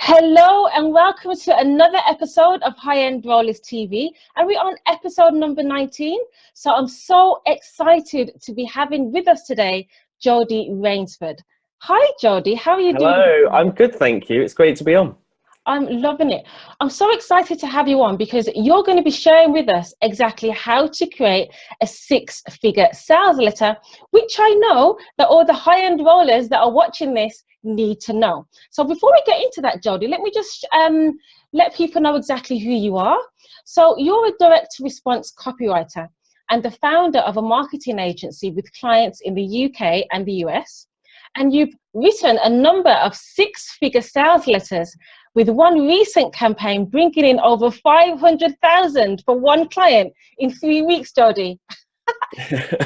Hello and welcome to another episode of High End Rollers TV, and we're on episode number 19. So I'm so excited to be having with us today Jody Raynsford. Hi Jody, how are you doing? Hello, I'm good, thank you. It's great to be on. I'm loving it. I'm so excited to have you on because you're going to be sharing with us exactly how to create a six-figure sales letter, which I know that all the high-end rollers that are watching this need to know. So before we get into that, Jody, let me just let people know exactly who you are. So you're a direct response copywriter and the founder of a marketing agency with clients in the UK and the US. And you've written a number of six-figure sales letters, with one recent campaign bringing in over 500,000 for one client in 3 weeks, Jody.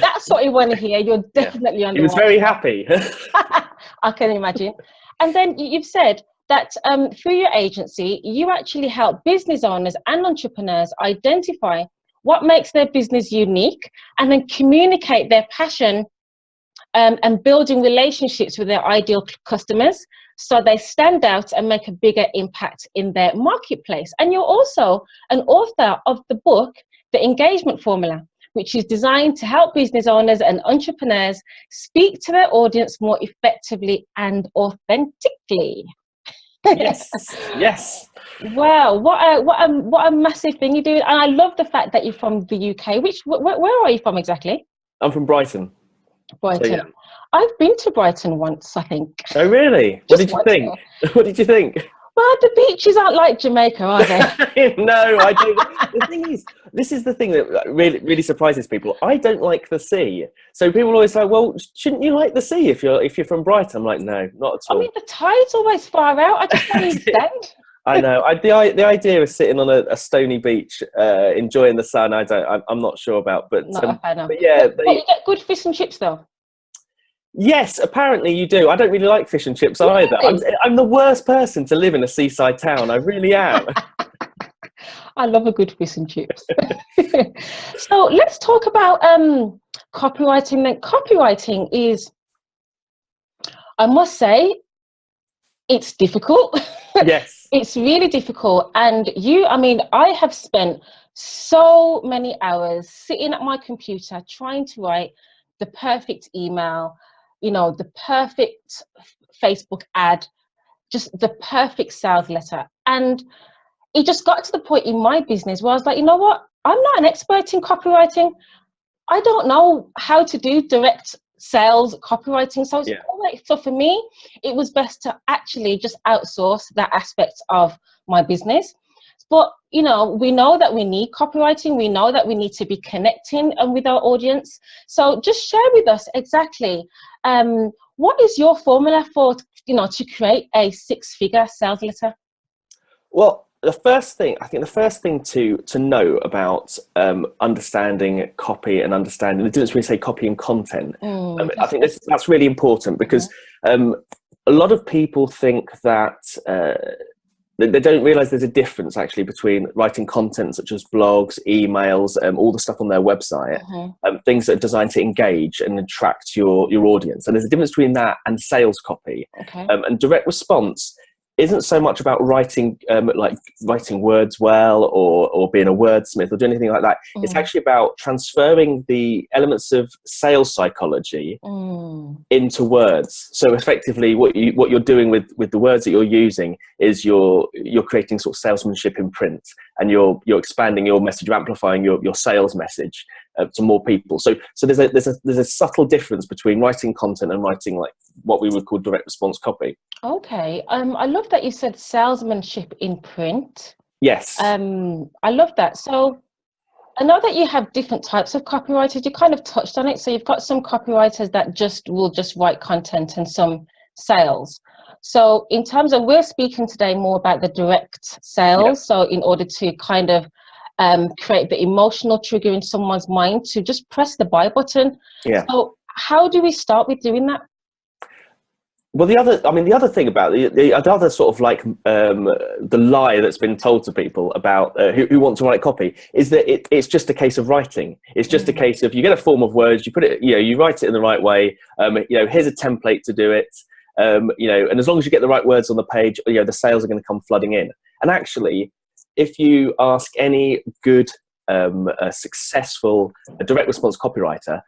That's what you want to hear. You're definitely on the He was very happy. I can imagine. And then you've said that through your agency, you actually help business owners and entrepreneurs identify what makes their business unique and then communicate their passion and building relationships with their ideal customers so they stand out and make a bigger impact in their marketplace. And you're also an author of the book, The Engagement Formula, which is designed to help business owners and entrepreneurs speak to their audience more effectively and authentically. Yes, yes. Wow, what a massive thing you do. And I love the fact that you're from the UK. Where are you from exactly? I'm from Brighton. Brighton. So, yeah. I've been to Brighton once, I think. Oh, really? What did you think? What did you think? Well, the beaches aren't like Jamaica, are they? No, I don't. The thing is, this is the thing that really surprises people. I don't like the sea. So people always say, well, shouldn't you like the sea if you're from Brighton? I'm like, no, not at all. I mean, the tide's always far out. I just don't understand. I know. The idea of sitting on a stony beach, enjoying the sun, I'm not sure about. But, but yeah, but you get good fish and chips though. Yes, apparently you do. I don't really like fish and chips either. I'm the worst person to live in a seaside town. I really am. I love a good fish and chips. So let's talk about copywriting. Then copywriting is, I must say, it's difficult. Yes. It's really difficult. And I have spent so many hours sitting at my computer trying to write the perfect email, the perfect Facebook ad, just the perfect sales letter. And it just got to the point in my business where I was like, you know what? I'm not an expert in copywriting. I don't know how to do direct sales copywriting. So for me, it was best to actually just outsource that aspect of my business. But, we know that we need copywriting. We know that we need to be connecting with our audience. So just share with us exactly what is your formula for, to create a six-figure sales letter? Well, the first thing to know about understanding copy and understanding the difference between, say, copy and content, I think that's really important because a lot of people think that they don't realize there's a difference actually between writing content such as blogs, emails, all the stuff on their website, things that are designed to engage and attract your audience. And there's a difference between that and sales copy. And direct response isn't so much about writing writing words well or being a wordsmith or doing anything like that. It's actually about transferring the elements of sales psychology into words. So effectively what you're doing with the words that you're using is you're creating sort of salesmanship in print, and you're expanding your message, you're amplifying your sales message to more people. So there's a subtle difference between writing content and writing like what we would call direct response copy. Okay. I love that you said salesmanship in print. Yes. I love that. So I know that you have different types of copywriters. You kind of touched on it. So you've got some copywriters that will just write content and some sales. So in terms of, we're speaking today more about the direct sales. Yeah. So in order to kind of create the emotional trigger in someone's mind to just press the buy button. Yeah. So how do we start with doing that? Well, the other thing about the other sort of like the lie that's been told to people about who want to write copy is that it's just a case of writing. It's just a case of, you get a form of words, you put it, you write it in the right way. Here's a template to do it. you know, and as long as you get the right words on the page, you know, the sales are going to come flooding in. And actually, if you ask any good, successful direct response copywriter,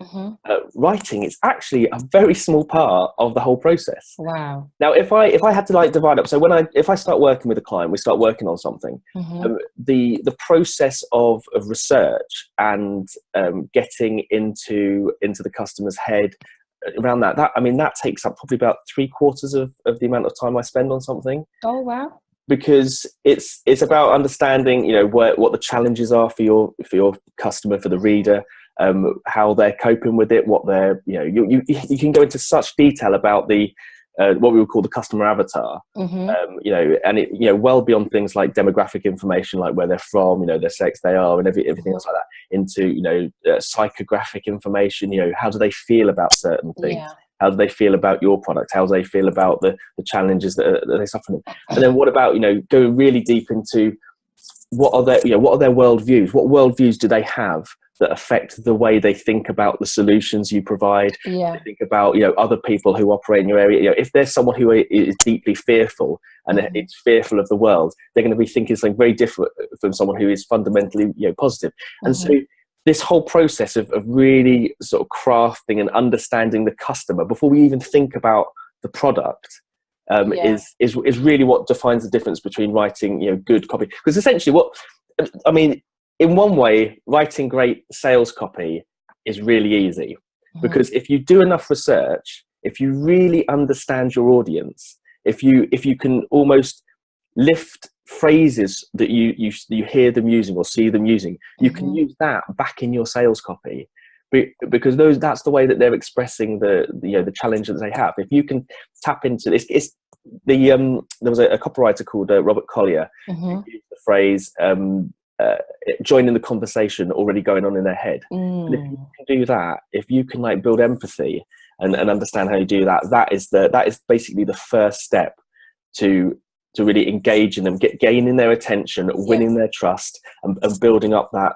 writing is actually a very small part of the whole process. Wow. Now, if I had to like divide up, so if I start working with a client, we start working on something, the process of research and getting into the customer's head around that, I mean, that takes up probably about 3/4 of the amount of time I spend on something. Oh, wow. Because it's about understanding, you know, what the challenges are for your customer, for the reader, how they're coping with it, what they're, you know, you can go into such detail about the what we would call the customer avatar, you know, and it, you know, well beyond things like demographic information, like where they're from, you know, their sex, they are, and everything else like that, into, you know, psychographic information, you know, how do they feel about certain things. Yeah. How do they feel about your product? How do they feel about the challenges that they suffer from? And then what about, you know, going really deep into what are their worldviews? What worldviews do they have that affect the way they think about the solutions you provide? Yeah. They think about, you know, other people who operate in your area. You know, if there's someone who is deeply fearful and it's fearful of the world, they're going to be thinking something very different from someone who is fundamentally, you know, positive. And so this whole process of really sort of crafting and understanding the customer before we even think about the product is really what defines the difference between writing, you know, good copy. Because essentially I mean, in one way, writing great sales copy is really easy, because if you do enough research, if you really understand your audience, if you can almost lift phrases that you hear them using or see them using, you can use that back in your sales copy, because that's the way that they're expressing the you know, the challenge that they have. If you can tap into this, there was a copywriter called Robert Collier who used the phrase joining the conversation already going on in their head. And if you can do that, if you can like build empathy and understand how you do that, that is basically the first step to really engage in them, gaining their attention, winning their trust, and building up that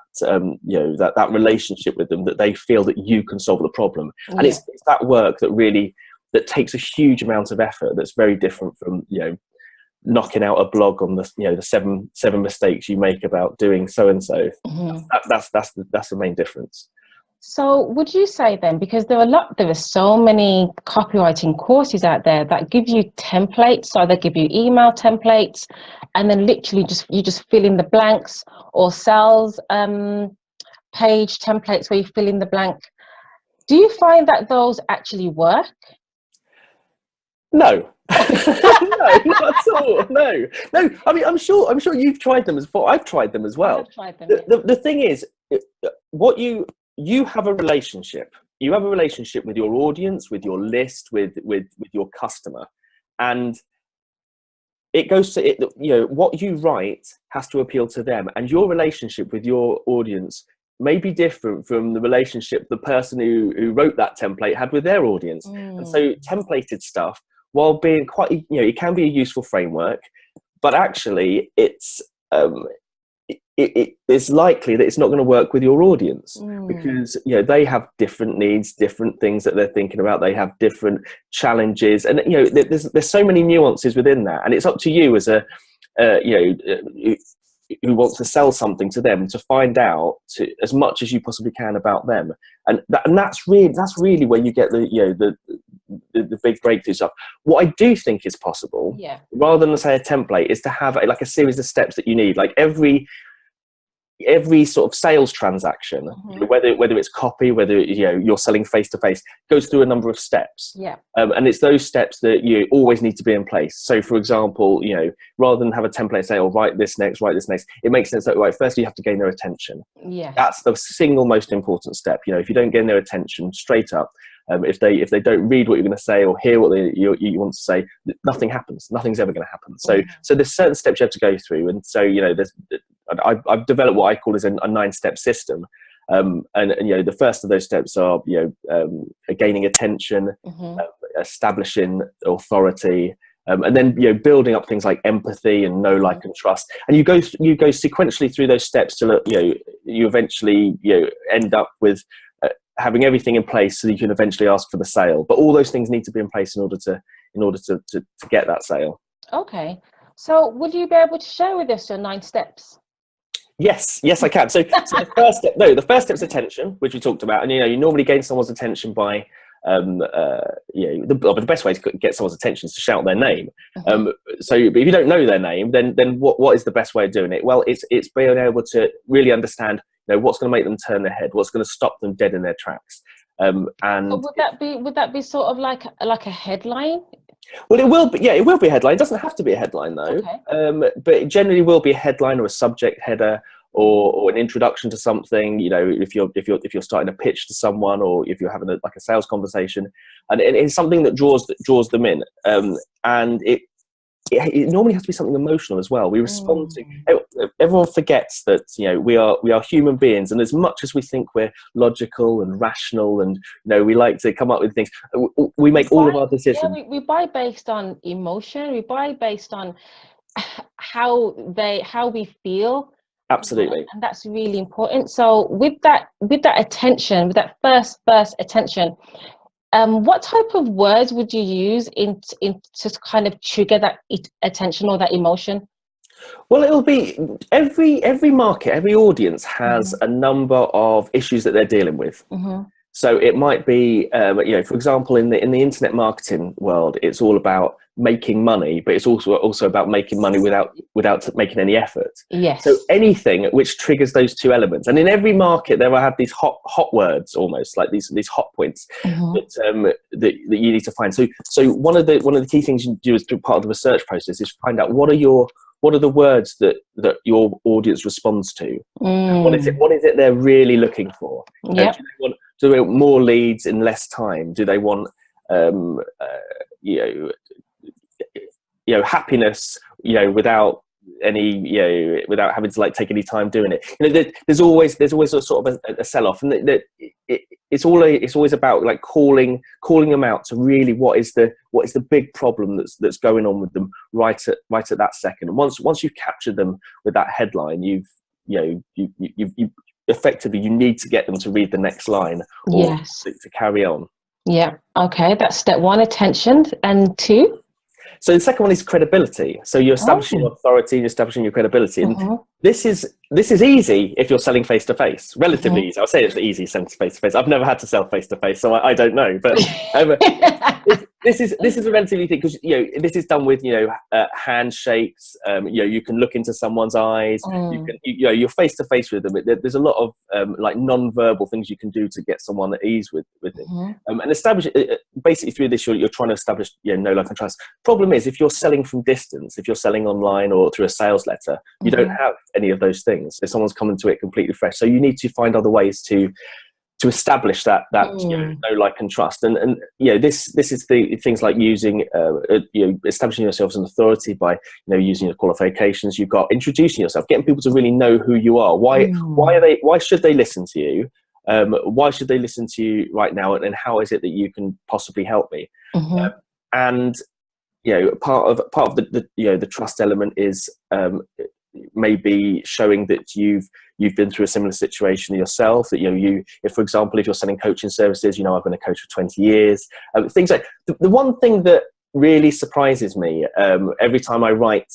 you know, that relationship with them, that they feel that you can solve the problem. And it's that work that takes a huge amount of effort, that's very different from, you know, knocking out a blog on the, you know, the seven mistakes you make about doing so and so. That's the main difference. So would you say then, because there are so many copywriting courses out there that give you templates, so they give you email templates, and then literally you just fill in the blanks, or sales page templates where you fill in the blank. Do you find that those actually work? No. No, not at all. No. I mean, I'm sure you've tried them as well. I've tried them as well. I've tried them. The thing is, what you have a relationship. You have a relationship with your audience, with your list, with your customer, and it goes to it. You know, what you write has to appeal to them, and your relationship with your audience may be different from the relationship the person who wrote that template had with their audience. And so, templated stuff, while being quite, you know, it can be a useful framework, but actually, it's it's likely that it's not going to work with your audience, because, you know, they have different needs, different things that they're thinking about. They have different challenges, and, you know, there's so many nuances within that, and it's up to you as a you know, who wants to sell something to them, to find out as much as you possibly can about them, and that's really where you get the, you know, the big breakthrough stuff. What I do think is possible, rather than say a template, is to have like a series of steps that you need, like every sort of sales transaction, whether it's copy, whether, you know, you're selling face to face, goes through a number of steps. And it's those steps that you always need to be in place. So, for example, you know, rather than have a template say, "Oh, write this next," it makes sense that, right, first you have to gain their attention. That's the single most important step. You know, if you don't gain their attention straight up, if they don't read what you're going to say or hear what you want to say, nothing happens. Nothing's ever going to happen. So there's certain steps you have to go through, and so, you know, I've developed what I call as a 9-step system, and you know, the first of those steps are, you know, gaining attention, establishing authority, and then, you know, building up things like empathy and know, like, and trust. And you go sequentially through those steps till, you know, you eventually, you know, end up with having everything in place so you can eventually ask for the sale. But all those things need to be in place in order in order to get that sale. Okay. So would you be able to share with us your 9 steps? Yes, I can. So the first step, the first step is attention, which we talked about. And, you normally gain someone's attention by, the best way to get someone's attention is to shout their name. So if you don't know their name, then what is the best way of doing it? Well, it's being able to really understand, what's going to make them turn their head, what's going to stop them dead in their tracks. And would that be sort of like a headline? Well, it will be. Yeah, it will be a headline. It doesn't have to be a headline though. Okay. But it generally will be a headline or a subject header or an introduction to something. If you're starting a pitch to someone, or if you're having a sales conversation, and it's something that draws them in. And it normally has to be something emotional as well. We respond to. Everyone forgets that we are human beings, and as much as we think we're logical and rational, and we like to come up with things, we make all of our decisions. Yeah, we buy based on emotion. We buy based on how we feel. Absolutely, and that's really important. So with that attention, with that first attention. What type of words would you use to kind of trigger that attention or that emotion? Well, it'll be every market, every audience has a number of issues that they're dealing with. So it might be, for example, in the internet marketing world, it's all about making money, but it's also about making money without making any effort. Yes. So anything which triggers those two elements, and in every market there will have these hot words, almost like these hot points that you need to find. So one of the key things you do as part of the research process is find out what are the words that your audience responds to. What is it they're really looking for? Do they want more leads in less time? Do they want happiness without any without having to take any time doing it? There's always a sort of a sell-off, and it's always about calling them out to really what is the big problem that's going on with them right at that second. And once you've captured them with that headline, you've effectively, you need to get them to read the next line or to carry on. Yeah. Okay. That's step 1, attention. And 2? So the second one is credibility. So you're establishing your authority, you're establishing your credibility. And this is easy if you're selling face-to-face. Relatively easy. I'll say it's easy selling face-to-face. I've never had to sell face-to-face, so I don't know. But this is a relatively easy, because this is done with handshakes. You can look into someone's eyes. You can you're face-to-face with them. There's a lot of non-verbal things you can do to get someone at ease with it. And establish basically through this you're trying to establish know, like, and trust. Problem is, if you're selling from distance, if you're selling online or through a sales letter, you don't have any of those things. So someone's coming to it completely fresh. So you need to find other ways to establish that know, like, and trust. And this is the things like using establishing yourself as an authority by using your qualifications. You've got introducing yourself, getting people to really know who you are. Why should they listen to you? Why should they listen to you right now? And how is it that you can possibly help me? And part of the trust element is maybe showing that you've been through a similar situation yourself. That if, for example, if you're selling coaching services, I've been a coach for 20 years. Things like the one thing that really surprises me every time I write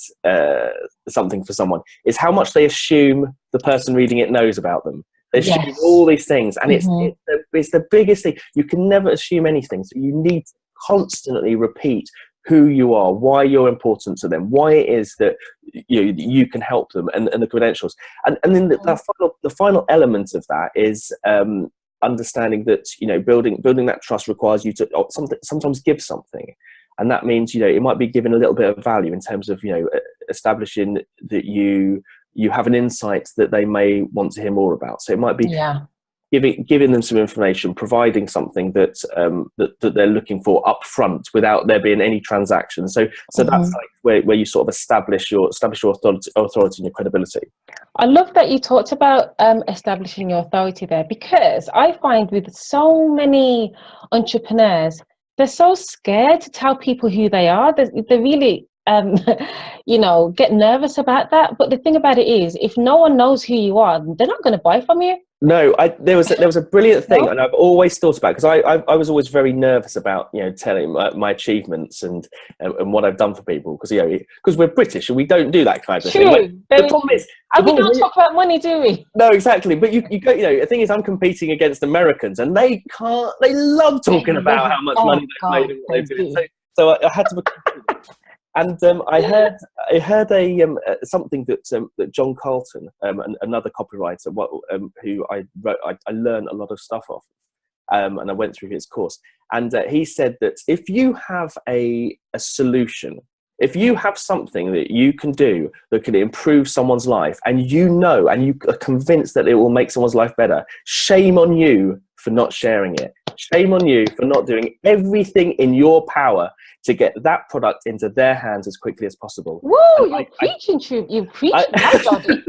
something for someone is how much they assume the person reading it knows about them. They assume all these things, and it's the biggest thing. You can never assume anything, so you need to constantly repeat who you are, why you're important to them, why it is that you can help them, and the credentials. And then the final element of that is understanding that building that trust requires you to sometimes give something. And that means it might be giving a little bit of value in terms of establishing that you have an insight that they may want to hear more about. So it might be giving them some information, providing something that they're looking for up front without there being any transaction. So that's where you sort of establish your authority and your credibility. I love that you talked about establishing your authority there, because I find with so many entrepreneurs, they're so scared to tell people who they are. They really get nervous about that. But the thing about it is, if no one knows who you are, they're not going to buy from you. No, there was a brilliant thing, No? and I've always thought about, because I was always very nervous about, you know, telling my achievements and what I've done for people, because, you know, because we're British and we don't do that kind of thing. True, The very problem true. is, And we don't talk about money, do we? no, exactly. But you go, you know, the thing is, I'm competing against Americans, and they love talking about how much money they've made and what they're doing. So I had to. And I heard something that John Carlton, another copywriter, who I learned a lot of stuff off, and I went through his course. And he said that if you have a solution, if you have something that you can do that can improve someone's life, and you are convinced that it will make someone's life better, shame on you for not sharing it. Shame on you for not doing everything in your power to get that product into their hands as quickly as possible. Woo! You're preaching, now, Jody.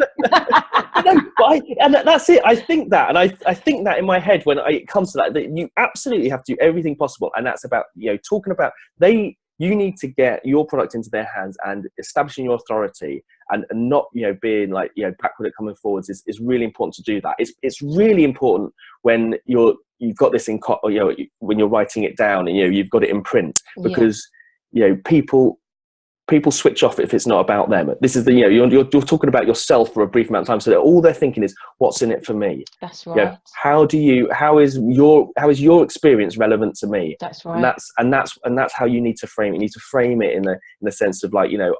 And that's it. I think that, and I think that in my head when it comes to that you absolutely have to do everything possible, and that's about, you know, talking about you need to get your product into their hands and establishing your authority, and not, you know, being like, you know, backward at coming forwards is really important to do that. It's really important when you've got this in, you know, when you're writing it down, and, you know, you've got it in print, because, you know, people switch off if it's not about them. This is the, you know, you're talking about yourself for a brief amount of time, so that all they're thinking is, what's in it for me? That's right. You know, how is your experience relevant to me? That's right. And that's how you need to frame it. You need to frame it in the sense of, like, you know,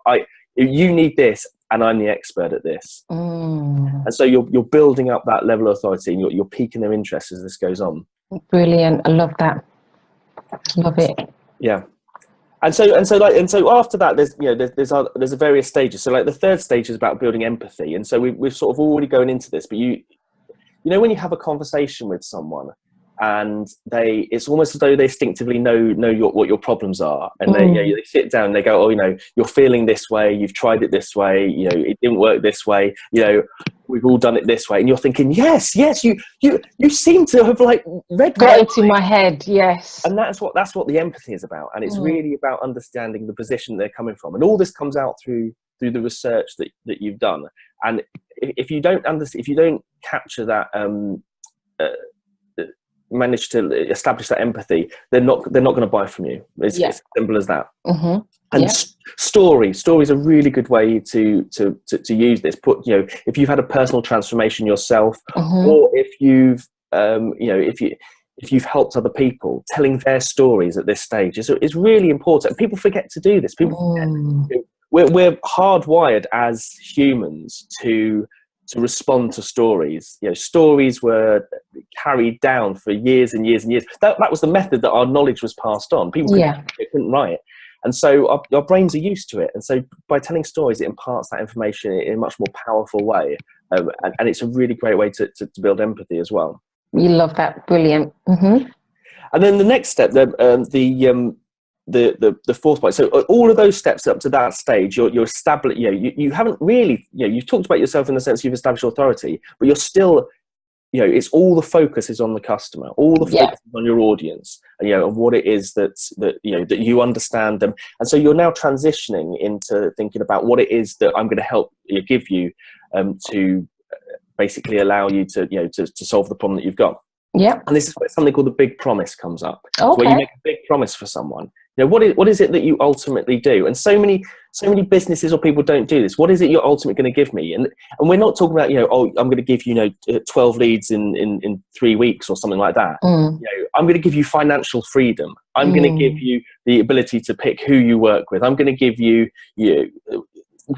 you need this, and I'm the expert at this. And so you're building up that level of authority, and you're piquing their interest as this goes on. Brilliant. I love that. Love it. Yeah. And so after that, there's a various stages. So, like, the third stage is about building empathy. And so we've sort of already going into this, but you know, when you have a conversation with someone, and it's almost as though they instinctively know what your problems are, and they sit down and they go, oh, you know, you're feeling this way, you've tried it this way, you know, it didn't work this way, you know, we've all done it this way, and you're thinking, yes, you seem to have, like, got into my head, yes. And that's what the empathy is about, and it's really about understanding the position they're coming from, and all this comes out through the research that you've done. And if you don't capture that, manage to establish that empathy, they're not going to buy from you. It's as simple as that. And stories are a really good way to use this. You know, if you've had a personal transformation yourself, or if you've you know, if you've helped other people, telling their stories at this stage is really important. People forget to do this. People forget. We're hardwired as humans to respond to stories. You know, stories were carried down for years and years and years. That was the method that our knowledge was passed on. People couldn't write. And so our brains are used to it. And so by telling stories, it imparts that information in a much more powerful way. And it's a really great way to build empathy as well. You love that. Brilliant. And then the next step, the fourth point. So all of those steps up to that stage, you're established. You know, you haven't really, you know, you've talked about yourself in the sense you've established authority, but you're still, you know, it's all the focus is on the customer, all the focus is on your audience, and, you know, and what it is that you know, that you understand them. And so you're now transitioning into thinking about what it is that I'm going to help give you to basically allow you to, you know, to solve the problem that you've got. Yeah. And this is where something called the big promise comes up. Okay. Where you make a big promise for someone. You know, what is it that you ultimately do? And so many businesses or people don't do this. What is it you're ultimately going to give me? And we're not talking about, you know, oh, I'm going to give you, 12 leads in 3 weeks or something like that. You know, I'm going to give you financial freedom. I'm going to give you the ability to pick who you work with. I'm going to give you,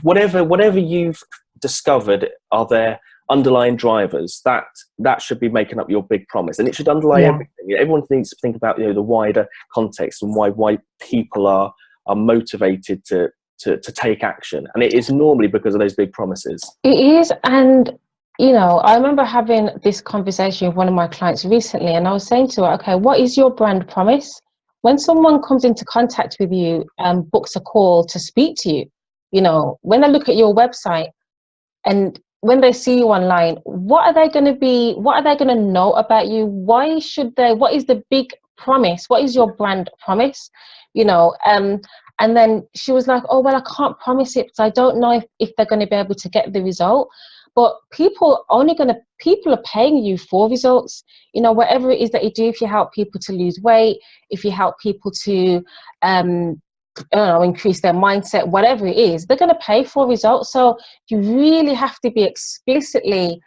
whatever you've discovered are there underlying drivers that should be making up your big promise, and it should underlie everything. Everyone needs to think about, you know, the wider context and why people are motivated to take action, and it is normally because of those big promises. It is. And, you know, I remember having this conversation with one of my clients recently, and I was saying to her, okay, what is your brand promise? When someone comes into contact with you and books a call to speak to you, you know, when they look at your website and when they see you online, what are they going to know about you? What is the big promise? What is your brand promise? You know, and then she was like, oh, well, I can't promise it because I don't know if they're going to be able to get the result. but people are paying you for results. You know, whatever it is that you do, if you help people to lose weight, if you help people to I don't know, increase their mindset, whatever it is, they're going to pay for results. So you really have to be explicitly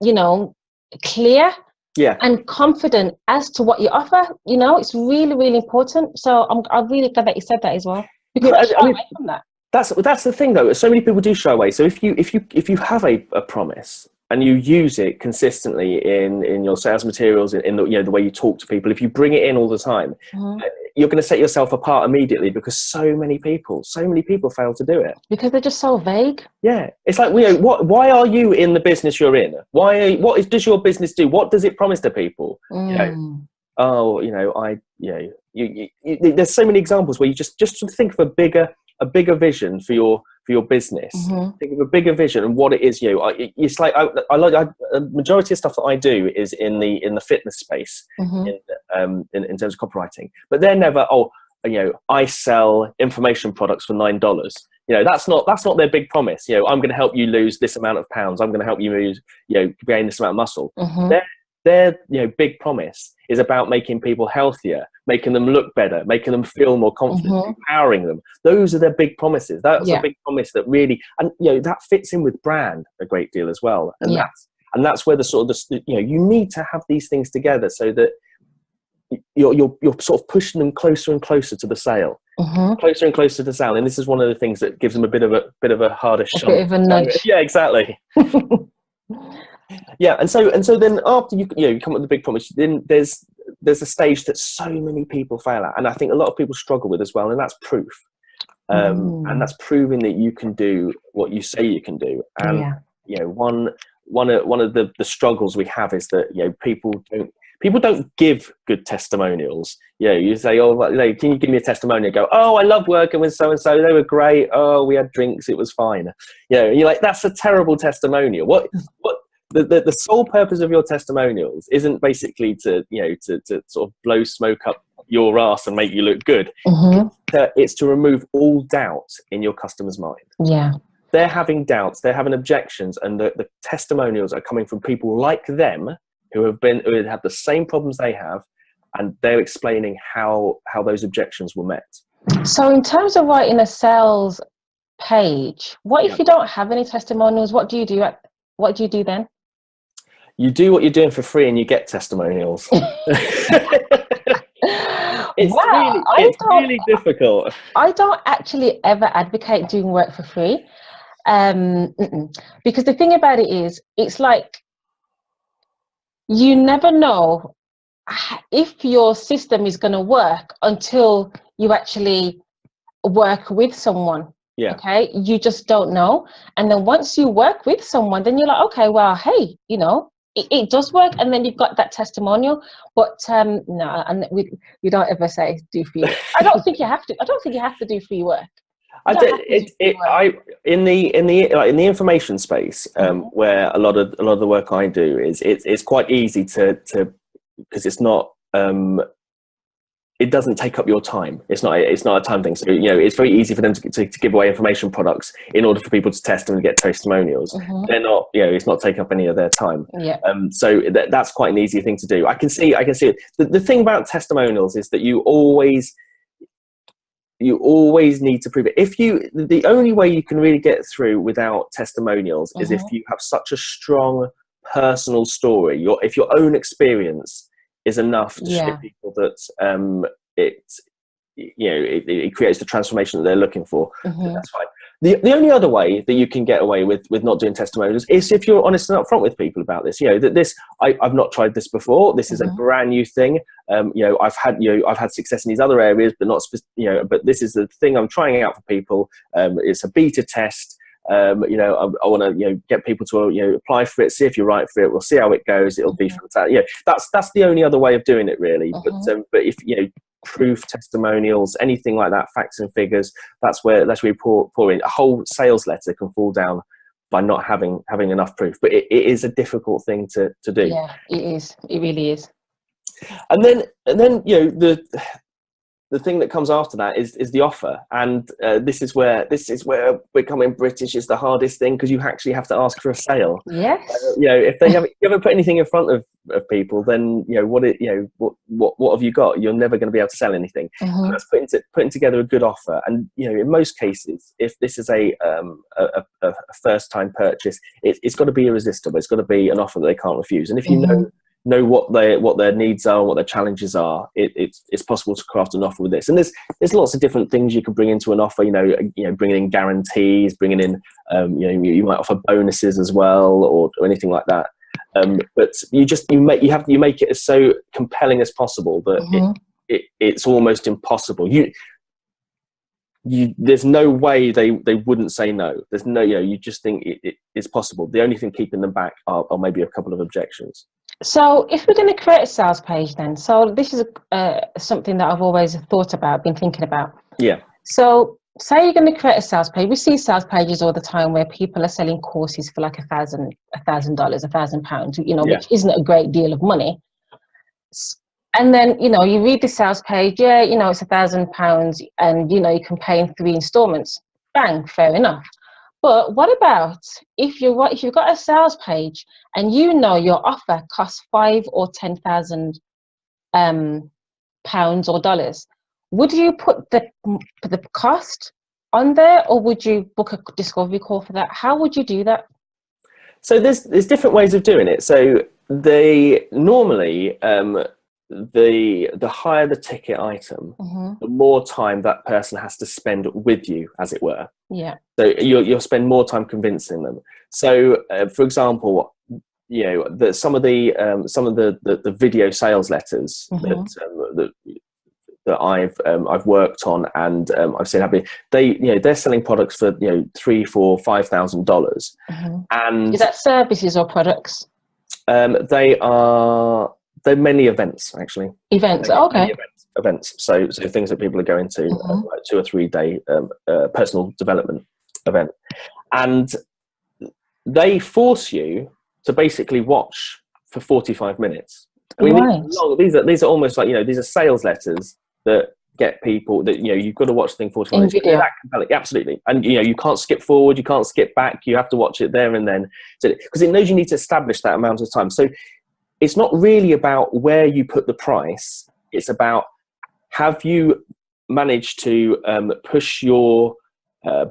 you know, clear and confident as to what you offer. You know, it's really, really important. So I'm really glad that you said that as well. Because I shy away from that. That's the thing, though. So many people do shy away. So if you have a promise and you use it consistently in your sales materials, in the, you know, the way you talk to people, if you bring it in all the time, you're going to set yourself apart immediately, because so many people fail to do it because they're just so vague. Yeah, it's like, you know, why are you in the business you're in? Does your business do? What does it promise to people? You know, oh, you know, there's so many examples where you just think of a bigger vision for your business. Think of a bigger vision and what it is. You know, it's like a majority of stuff that I do is in the fitness space, in terms of copywriting. But they're never, oh, you know, I sell information products for $9. You know, that's not their big promise. You know, I'm going to help you lose this amount of pounds. I'm going to help you lose, you know, gain this amount of muscle. Their you know, big promise is about making people healthier, making them look better, making them feel more confident, empowering them. Those are their big promises. That's a big promise that really, and you know, that fits in with brand a great deal as well. And that's where the sort of you know, you need to have these things together so that you're sort of pushing them closer and closer to the sale. Closer and closer to the sale. And this is one of the things that gives them a bit of a harder shot. A bit of a nudge. Yeah, exactly. Yeah, and so then after you come up with the big promise, then there's a stage that so many people fail at, and I think a lot of people struggle with as well, and that's proof. And that's proving that you can do what you say you can do. And you know, one of the struggles we have is that, you know, people don't give good testimonials. You know, you say, oh, can you give me a testimonial? Go, oh, I love working with so and so. They were great. Oh, we had drinks. It was fine. You know, you're like, that's a terrible testimonial. What the sole purpose of your testimonials isn't basically to sort of blow smoke up your ass and make you look good. It's to remove all doubt in your customer's mind. Yeah. They're having doubts, they're having objections, and the testimonials are coming from people like them who have had the same problems they have, and they're explaining how those objections were met. So in terms of writing a sales page, what if you don't have any testimonials? What do you do then? You do what you're doing for free and you get testimonials. It's really difficult. I don't actually ever advocate doing work for free. Because the thing about it is, it's like, you never know if your system is going to work until you actually work with someone. Okay, you just don't know. And then once you work with someone, then you're like, okay, well, hey, you know, it does work, and then you've got that testimonial. But no, and we don't ever say do free. I don't think you have to do free work. In the information space, where a lot of the work I do is, it's quite easy to because it's not it doesn't take up your time. It's not a time thing. So, you know, it's very easy for them to give away information products in order for people to test them and get testimonials. They're not, you know, it's not taking up any of their time. So that's quite an easy thing to do. I can see it. The thing about testimonials is that you always need to prove it. The only way you can really get through without testimonials is if you have such a strong personal story, if your own experience is enough to show people that it creates the transformation that they're looking for. That's fine. The only other way that you can get away with not doing testimonials is if you're honest and upfront with people about this. You know, that I've not tried this before. This is a brand new thing. You know, I've had success in these other areas, but but this is the thing I'm trying out for people. It's a beta test. You know, I want to get people to apply for it, see if you're right for it. We'll see how it goes. It'll be fantastic. That's the only other way of doing it, really. But if proof, testimonials, anything like that, facts and figures, that's where you pour in. A whole sales letter can fall down by not having enough proof. But it is a difficult thing to do. Yeah, it is. It really is. And then the thing that comes after that is the offer, and this is where becoming British is the hardest thing, because you actually have to ask for a sale. Yes. You know, if you haven't put anything in front of people, then what have you got? You're never going to be able to sell anything. Mm-hmm. That's putting together a good offer. And in most cases, if this is a first time purchase, it's got to be irresistible. It's got to be an offer that they can't refuse. And if you know what their needs are, what their challenges are, it's possible to craft an offer with this. And there's lots of different things you can bring into an offer. Bringing in guarantees, bringing in you might offer bonuses as well, or anything like that. But you make it as so compelling as possible that it's almost impossible. There's no way they wouldn't say no. There's no, you just think it's possible. The only thing keeping them back are maybe a couple of objections. So if we're going to create a sales page then, so this is something that I've always thought about, been thinking about. Yeah. So say you're going to create a sales page. We see sales pages all the time where people are selling courses for like $1,000, £1,000, which isn't a great deal of money. And then, you read the sales page, it's £1,000 and, you can pay in 3 installments. Bang, fair enough. But what about if you've got a sales page and your offer costs $5,000 or $10,000 pounds or dollars? Would you put the cost on there, or would you book a discovery call for that? How would you do that? So there's different ways of doing it. So they normally the higher the ticket item, the more time that person has to spend with you, as it were. Yeah. So you'll spend more time convincing them. So, for example, some of the video sales letters that I've worked on and I've seen happen. They're selling products for $3,000, $4,000, $5,000. And is that services or products? They're many events, actually. Events, okay. Events. So things that people are going to, like 2 or 3 day personal development event. And they force you to basically watch for 45 minutes. I mean, these are almost like, these are sales letters that get people that, you've got to watch the thing 45 minutes. Video. That compelling. Absolutely. And, you can't skip forward, you can't skip back, you have to watch it there and then. Because it knows you need to establish that amount of time. So it's not really about where you put the price. It's about, have you managed to push your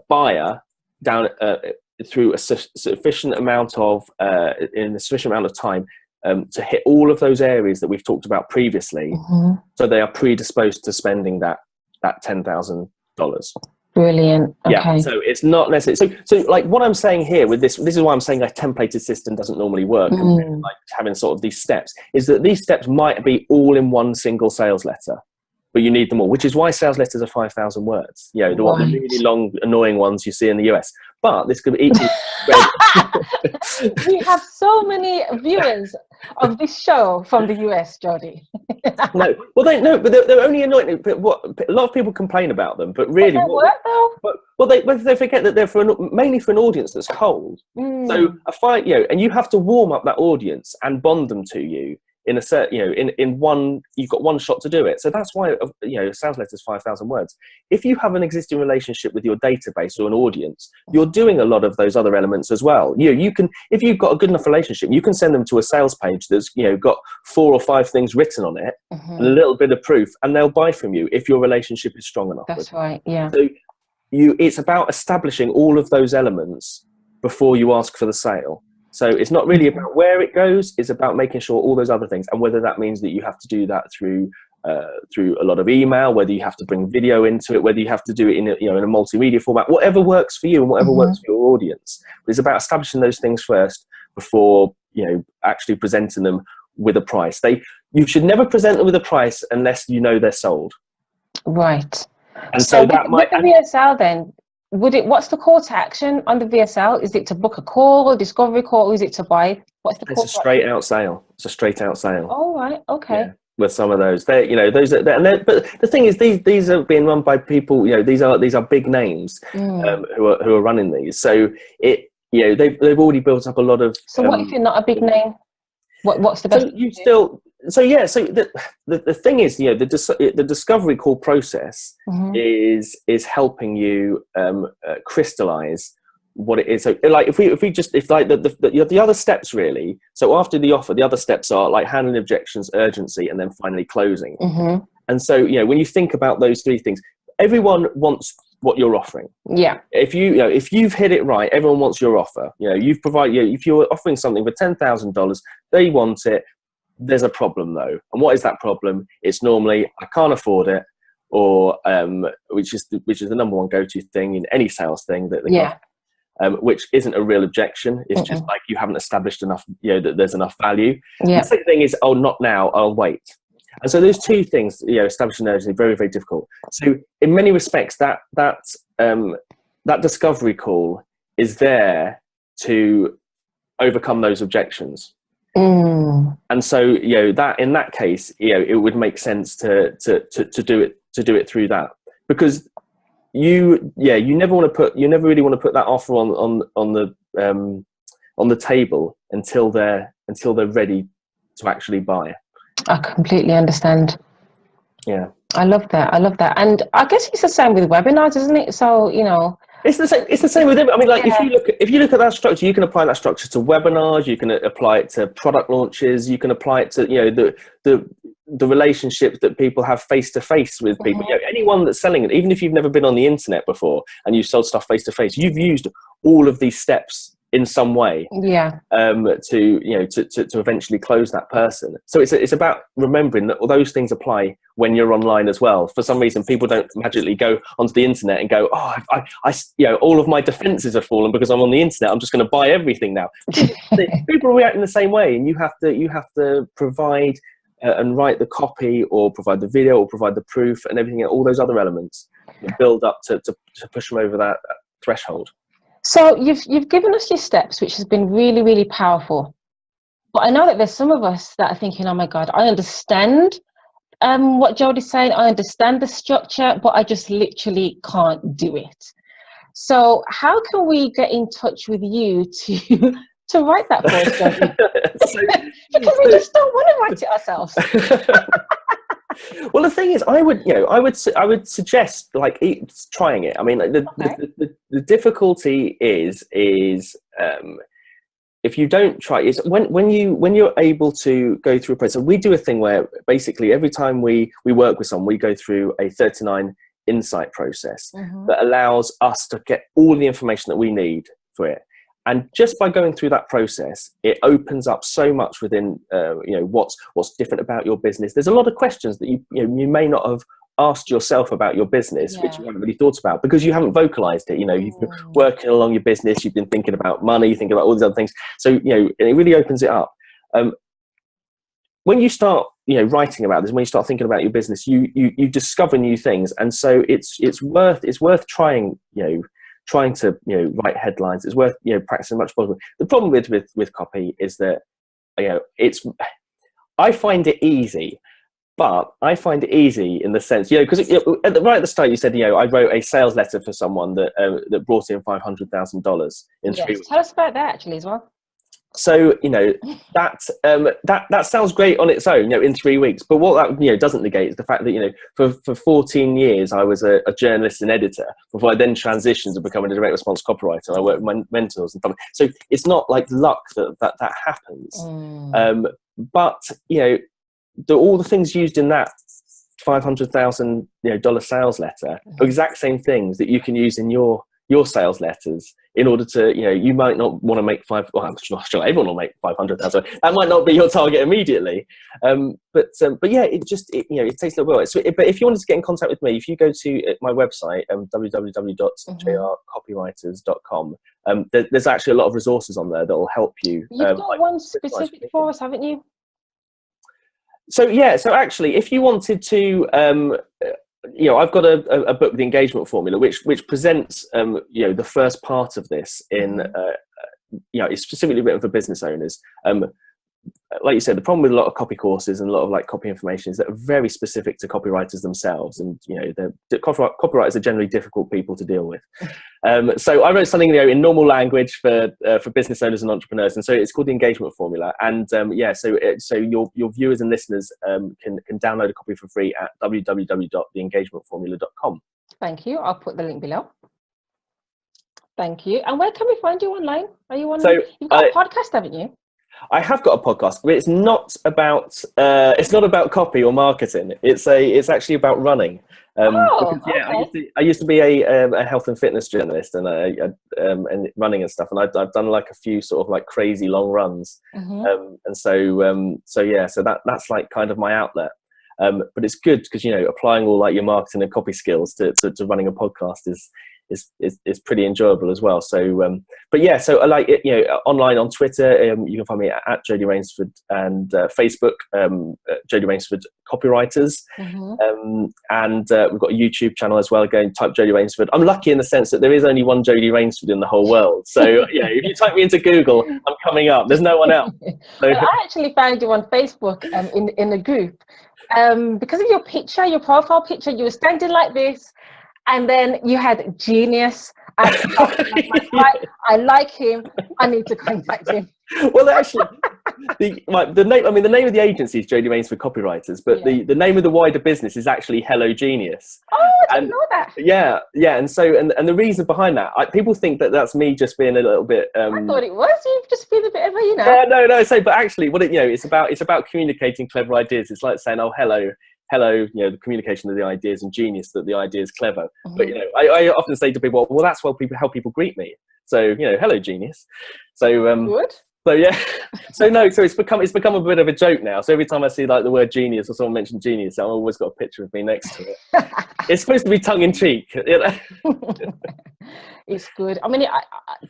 buyer down through a sufficient amount of in a sufficient amount of time to hit all of those areas that we've talked about previously, so they are predisposed to spending that $10,000. Brilliant. Okay. Yeah, so it's not necessarily so like what I'm saying here with this is why I'm saying a templated system doesn't normally work. Like having sort of these steps is that these steps might be all in one single sales letter, but you need them all, which is why sales letters are 5,000 words. The really long, annoying ones you see in the US. But this could be equally. We have so many viewers of this show from the US, Jody. No, well, but they're only annoying. But a lot of people complain about them, but really, they forget that they're mainly for an audience that's cold. So and you have to warm up that audience and bond them to you in a certain, in one. You've got one shot to do it. So that's why a sales letter is 5,000 words. If you have an existing relationship with your database or an audience, you're doing a lot of those other elements as well. You can, if you've got a good enough relationship, you can send them to a sales page that's got 4 or 5 things written on it and a little bit of proof, and they'll buy from you if your relationship is strong enough. That's right. Yeah. So it's about establishing all of those elements before you ask for the sale. So it's not really about where it goes, it's about making sure all those other things, and whether that means that you have to do that through a lot of email, whether you have to bring video into it, whether you have to do it in a multimedia format, whatever works for you and whatever works for your audience. But it's about establishing those things first before actually presenting them with a price. You should never present them with a price unless they're sold. Right. And so that might with the VSL then. What's the call to action on the VSL? Is it to book a call, a discovery call, or is it to buy? It's a straight out sale. It's a straight out sale. Oh, right. Okay. Yeah, with some of those, but the thing is, these are being run by people. These are big names who are running these. So they've already built up a lot of. So what if you're not a big name? What's the best? So you still, so yeah, so the thing is, you know, the discovery call process is helping you crystallize what it is. So like if like the other steps really, so after the offer, the other steps are like handling objections, urgency, and then finally closing. And so, you know, when you think about those three things, everyone wants what you're offering. Yeah. If you've hit it right, everyone wants your offer. You know, you've provided, if you're offering something for $10,000, they want it. There's a problem though. And what is that problem? It's normally, I can't afford it, or which is the number one go-to thing in any sales thing that which isn't a real objection. It's just like you haven't established enough, you know, that there's enough value. The second thing is, oh, not now, I'll wait. And so those two things, you know, establishing urgency, very, very difficult. So in many respects, that discovery call is there to overcome those objections. And so, you know, that in that case, you know, it would make sense to do it through that, because you never really want to put that offer on the table until they're ready to actually buy. I completely understand. Yeah, I love that. And I guess it's the same with webinars, isn't it? So, you know, it's the same with them. I mean, like if you look at that structure, you can apply that structure to webinars, you can apply it to product launches, you can apply it to, you know, the relationships that people have face to face with people. You know, anyone that's selling it, even if you've never been on the internet before and you've sold stuff face to face, you've used all of these steps in some way, to eventually close that person. So it's about remembering that all those things apply when you're online as well. For some reason, people don't magically go onto the internet and go, oh, I you know, all of my defenses have fallen because I'm on the internet, I'm just going to buy everything now. People react in the same way, and you have to provide and write the copy, or provide the video, or provide the proof, and everything, all those other elements build up to push them over that threshold. So you've given us your steps, which has been really, really powerful. But I know that there's some of us that are thinking, oh my God, I understand what Jody's saying. I understand the structure, but I just literally can't do it. So how can we get in touch with you to write that for us, Jody? Because we just don't want to write it ourselves. Well, the thing is, I would suggest like trying it. I mean, the difficulty is if you don't try, is when you're able to go through a process. We do a thing where basically every time we work with someone, we go through a 39 insight process that allows us to get all the information that we need for it. And just by going through that process, it opens up so much within, you know, what's different about your business. There's a lot of questions that you may not have asked yourself about your business, which you haven't really thought about because you haven't vocalized it. You know, you've been working along your business, you've been thinking about money, thinking about all these other things. So, you know, it really opens it up. When you start, you know, writing about this, when you start thinking about your business, you discover new things, and so it's worth trying. Trying to, you know, write headlines. It's worth, you know, practicing as much as possible. The problem with copy is that, you know, I find it easy, but I find it easy in the sense, you know, because right at the start you said, you know, I wrote a sales letter for someone that brought in $500,000 in 3 weeks. Tell us about that actually as well. So, you know, that sounds great on its own, you know, in 3 weeks. But what that, you know, doesn't negate is the fact that, you know, for 14 years, I was a journalist and editor before I then transitioned to becoming a direct response copywriter. I work with my mentors and stuff. So it's not like luck that happens. But, you know, all the things used in that $500,000 dollar sales letter are exact same things that you can use in your sales letters in order to, you know, you might not want to make I'm sure everyone will make 500,000. That might not be your target immediately. But yeah, it you know, it takes a little while. So, but if you wanted to get in contact with me, if you go to my website, www.jrcopywriters.com, there's actually a lot of resources on there that will help you. You've got one specific for us, haven't you? So yeah, so actually, if you wanted to, you know, I've got a book, The Engagement Formula, which presents, you know, the first part of this in, you know, it's specifically written for business owners. like you said, the problem with a lot of copy courses and a lot of like copy information is that are very specific to copywriters themselves, and the copywriters are generally difficult people to deal with. So I wrote something in normal language for business owners and entrepreneurs, and so it's called the engagement formula. And so your viewers and listeners can download a copy for free at www.theengagementformula.com. Thank you. I'll put the link below. Thank you. And where can we find you online? Are you on? So you've got a podcast, haven't you? I have got a podcast, but it's not about copy or marketing. It's actually about running. Okay. I used to be a health and fitness journalist, and and running and stuff, and I've done like a few sort of like crazy long runs, and so that's like kind of my outlet. But it's good because applying all like your marketing and copy skills to running a podcast is pretty enjoyable as well. So but yeah, so I like it, online on Twitter, you can find me at Jody Raynsford, and Facebook, Jody Raynsford Copywriters, and we've got a YouTube channel as well. Go and type Jody Raynsford. I'm lucky in the sense that there is only one Jody Raynsford in the whole world, so if you type me into Google, I'm coming up. There's no one else. So, well, I actually found you on Facebook in a group because of your picture, your profile picture. You were standing like this, and then you had genius. I like him. I need to contact him. Well, actually, the name of the agency is Jody Raynsford Copywriters, but the name of the wider business is actually Hello Genius. Oh, I didn't know that. Yeah, and so and the reason behind that, people think that that's me just being a little bit. I thought it was you just being a bit of a No. So, but actually, what it's about communicating clever ideas. It's like saying, oh, hello, the communication of the ideas, and genius, that the idea is clever. But I often say to people, well, that's how people greet me. So hello, genius. So good. So yeah, so it's become a bit of a joke now. So every time I see like the word genius or someone mention genius, I've always got a picture of me next to it. It's supposed to be tongue in cheek, It's good. I mean,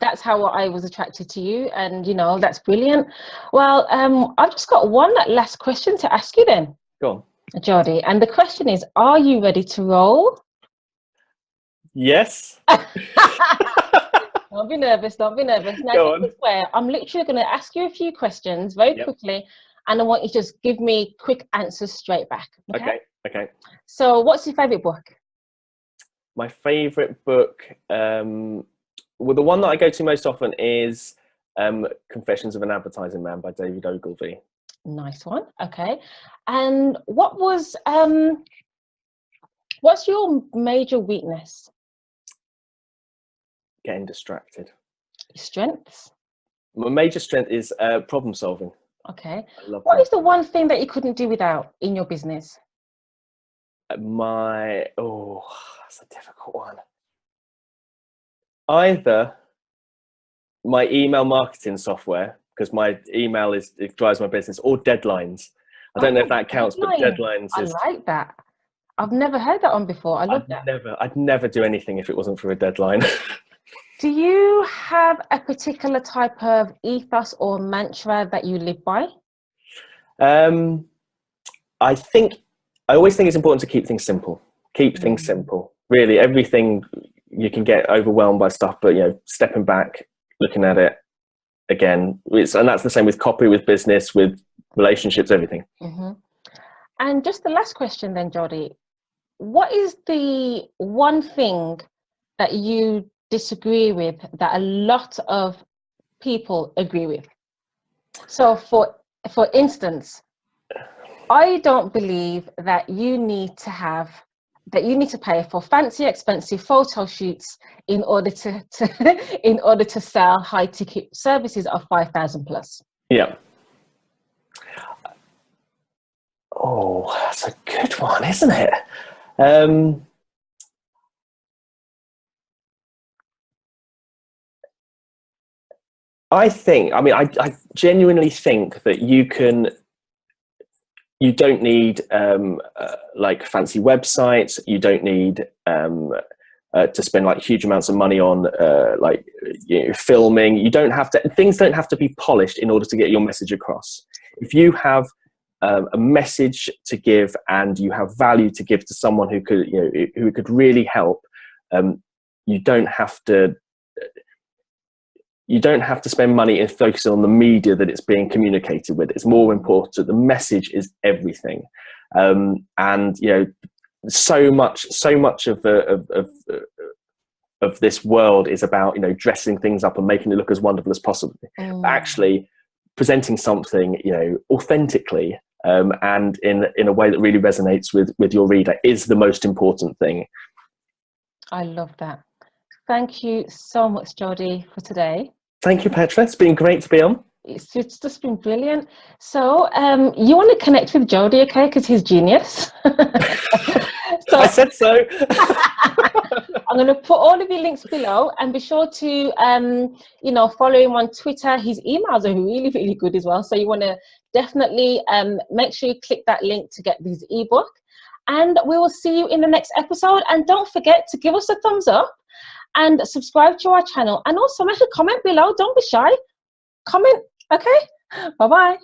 that's how I was attracted to you, and that's brilliant. Well, I've just got one last question to ask you then. Go on, Jody, and the question is, are you ready to roll? Yes. Don't be nervous. Now, this is where I'm literally going to ask you a few questions very quickly, and I want you to just give me quick answers straight back. Okay. So, what's your favourite book? My favourite book, well, the one that I go to most often is Confessions of an Advertising Man by David Ogilvy. Nice one. Okay. And what's your major weakness? Getting distracted. Strengths? My major strength is problem solving. Okay. What is the one thing that you couldn't do without in your business? That's a difficult one. Either my email marketing software, because my email it drives my business, or deadlines. I don't know if that counts, but deadlines. I like that. I've never heard that one before. I love that. I'd never do anything if it wasn't for a deadline. Do you have a particular type of ethos or mantra that you live by? I always think it's important to keep things simple. Keep things simple. Really, everything, you can get overwhelmed by stuff, but stepping back, looking at it again, and that's the same with copy, with business, with relationships, everything. And just the last question then, Jody. What is the one thing that you disagree with that a lot of people agree with? So for instance, I don't believe that you need to pay for fancy, expensive photo shoots in order to sell high ticket services of 5,000 plus. Yeah. Oh, that's a good one, isn't it? I genuinely think that you don't need like fancy websites. You don't need to spend like huge amounts of money on filming. Things don't have to be polished in order to get your message across. If you have a message to give and you have value to give to someone who could really help, you don't have to you don't have to spend money in focusing on the media that it's being communicated with. It's more important. The message is everything. And you know, so much of this world is about, you know, dressing things up and making it look as wonderful as possible. But actually presenting something, you know, authentically, and in a way that really resonates with your reader is the most important thing. I love that. Thank you so much, Jody, for today. Thank you, Petra. It's been great to be on. It's just been brilliant. So you want to connect with Jody, okay? Because he's genius. So, I said so. I'm going to put all of your links below, and be sure to, you know, follow him on Twitter. His emails are really, really good as well. So you want to definitely make sure you click that link to get this ebook. And we will see you in the next episode. And don't forget to give us a thumbs up and subscribe to our channel. And also make a comment below. Don't be shy. Comment. Okay. Bye-bye.